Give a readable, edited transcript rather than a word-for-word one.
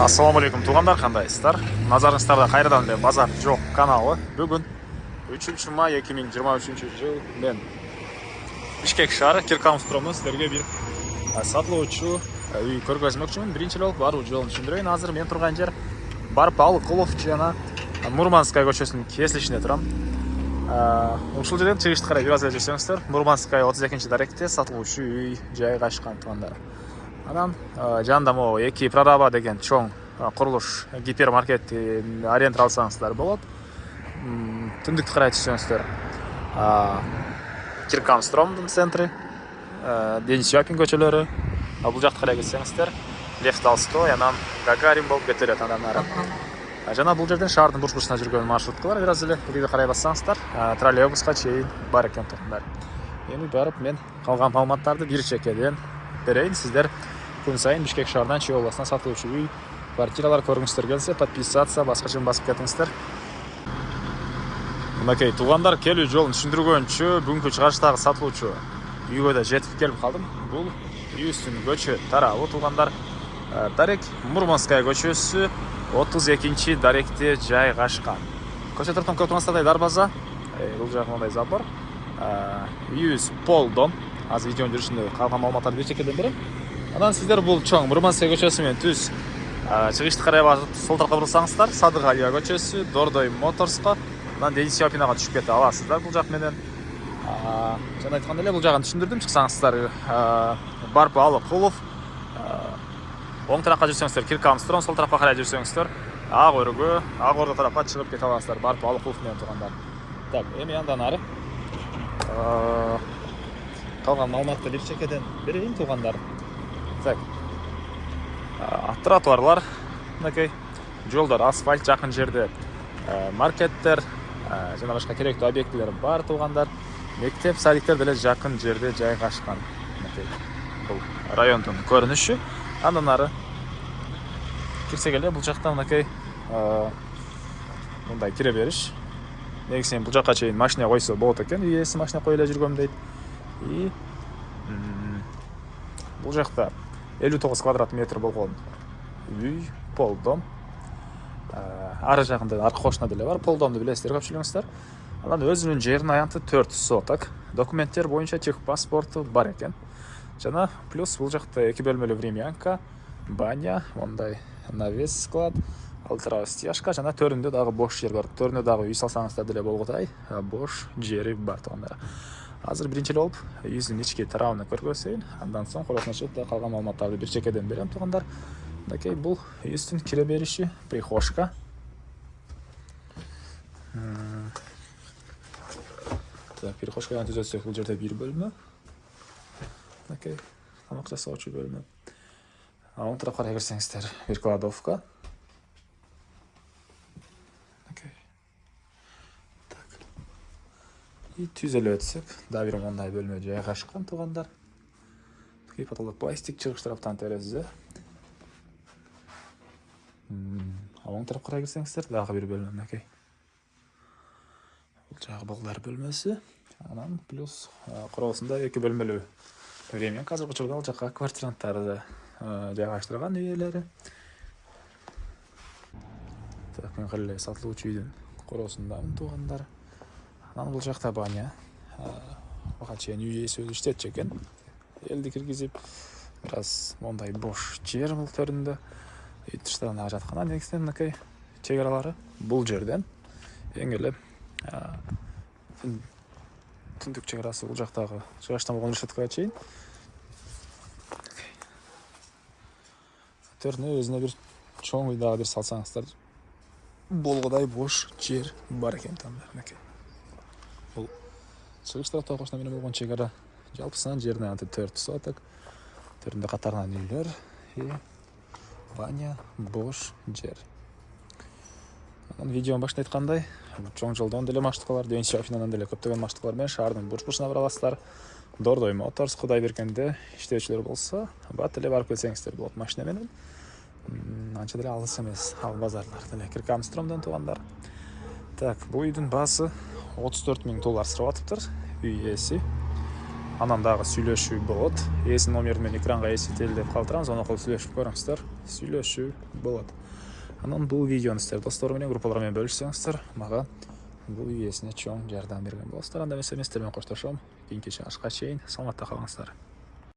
Ассаламу алейкум туғандар, қандайсыздар? Назарыңыздарда қайрадан эле базар жоқ каналы. Бүгін 3 май 2023 жыл мен Бишкек шаары Киркамстромны сіздерге bir сатылуучу үй көргөзмөкчүмүн. Биринчи жолу баруу жолун түшүндүрөйүн. Азыр мен турган жер Барпалыкулов жана Мурманская көчөсүнүн кесилишинде турам. Ушул жерден чыгышты карай бир аз эле жүрсөңүздөр, Мурманская 32 даректе сатылуучу үй жайгашкан тугандар. Анан жанында могу 2 прораба деген чоң курулуш гипермаркеттин аренда алсаңыздар болот. Түндүктү карай түшсөңүздөр, Киркамстромдун центри, Денис Япин көчөлөрү, бул жакка карай кетсеңиздер, Лев Толстой, анан Гагарин болуп кетет андан ары. Жана бул жерден шаардын буш-бушуна жүргөн маршруткалар бир аз эле бирге карай бассаңыздар, троллейбуска чейин бар экен тугандар. Эми барып мен калган маалыматтарды бир чекеден берейин. Сиздер күн сайын Бишкек шаарынан Чүй областына сатылуучу үй, квартиралар көргүңүздөр келсе, подписаться, башкача басып кетиңиздер. Мынакей туугандар, келүү жолун түшүндүргөнчө бүгүнкү чыгарыштагы сатылуучу үйгө да жетип келип калдым. Бул үйүбүздүн көчө тарабы туугандар. Дарек Мурманская көчөсү 32 даректе жайгашкан. Көчө тартан көп тургансыздар дарбаза, бул жагы мындай забор. Үйүбүз полдон. Азыр видеонун жүрүшүндө калган маалыматтарды бир чекеден берем. Анан сиздер бул чоң Мурманская көчөсү менен түз чыгышты карай басып сол тарапка бурсаңыздар, Садык Алия көчөсү, Дордой Моторско, анан Денис Япинага түшүп кете аласыздар бул жак менен. Жана айткандай эле бул жагын түшүндүрдүм, чыксаңыздар Барпалыкулов, оң тарапка жүрсөңүздөр Киркамстром, сол тарапка карай жүрсөңүздөр Ак өргө, Ак Ордо тарапка чыгып кете аласыздар Барпалыкулов менен тургандар. Так, эми андан ары калган маалыматты бир чекеден берейин туугандар. Так. Тротуарлар, мынакей, жолдор асфальт, жакын жерде маркеттер, жана башка керектүү объектилер бар туугандар. Мектеп, садиктер деле жакын жерде жайгашкан. Мынакей, бул райондун көрүнүшү. Андан ары кирсек эле бул жакта мынакей мындай кире бериш. Негизинен бул жакка чейин машина койсо болот экен, үй ээси машина кое эле жүргөм дейт. И бул жакта 59 квадрат метр болгон үй, полдом. Ары жагында аркы кошуна деле бар, полдомду билесиздер көпчүлүгүңүздөр. Анан өзүнүн жеринин аянты 4 соток. Документтер боюнча техпаспорту бар экен. Жана плюс бул жакта 2 бөлмөлүү времянка, баня, мондай навес склад, алтырау стяжка, жана төрүндө дагы бош жер бар. Төрүндө дагы үй салсаңыздар деле болгудай бош жери бар туугандар. Азыр биринчи болуп үйүбүздүн ички тарабын көргөзөйүн. Андан соң коросуна чыгып да калган маалыматтарды бир чекеден берем туугандар. Мынакей бул үйүбүздүн кире бериши, прихожка. Так, прихожкадан түзөтсөк бул жерде бир бөлмө. Мынакей тамак жасоочу бөлмө. Оң тарапка карай кирсеңиздер, бир кладовка. И түзөлүп өтсөк, дагы бир мондай бөлмө жайгашкан туугандар. Такой потолок пластик, чыгыш тараптан терезе. Оң тарапка карай кирсеңиздер, дагы бир бөлмө мынакей. Бул жагы балдар бөлмөсү. Анан плюс короосунда 2 бөлмөлүү времянка. Азыркы учурда ал жакка квартиранттарды жайгаштырган үй ээлери. Так, мен эле сатылуучу үйдүн короосундамын туугандар. Анан бул жакта баня. Буга чейин үй ээси өзү иштетчү экен. Элди киргизип, бир аз мондай бош жер бул төрүндө. Үй тыштарына жаткан. Негизинен мынакей чек аралары бул жерден эң эле түндүк чек арасы бул жактагы чыгаштан болгон решеткага чейин. Төрүнө өзүнө бир чоң үй дагы бир салсаңыздар болгодай бош жер бар экен туугандар. Бул чыгыш тарапта кошуна менен болгон чек ара. Жалпысынан жеринин аянты 4 соток. Төрүндө катарынан үйлөр и баня, бош жер. Анан видеонун башында айткандай, чоң жолдон деле маршруткалар, Денис Япинанан деле көптөгөн маршруткалар менен шаардын буш-бушуна бара аласыздар. Дордой Моторс, Кудай бергенде иштөөчүлөр болсо, бат эле барып келсеңиздер болот машина менен. Анча деле алыс эмес, ал базарлар деле Киркамстромдон туугандар. Так, бул үйдүн баасы $34,000 сурап атыптыр. Үй ээси анан дагы сүйлөшүү болот. Эсин номер менен экранга эсетелдеп калтырамыз, аны кылып сүйлөшүп көрүңүздөр. Сүйлөшүү болот. Анан бул видеону сиздер достор менен, группалар менен бөлүшсөңүздөр, мага бул ийесине чоң жардам берген болосуздар. Анда эмесе мен сиздер менен коштошом. Кийинки чыгышка чейин саламатта калыңыздар.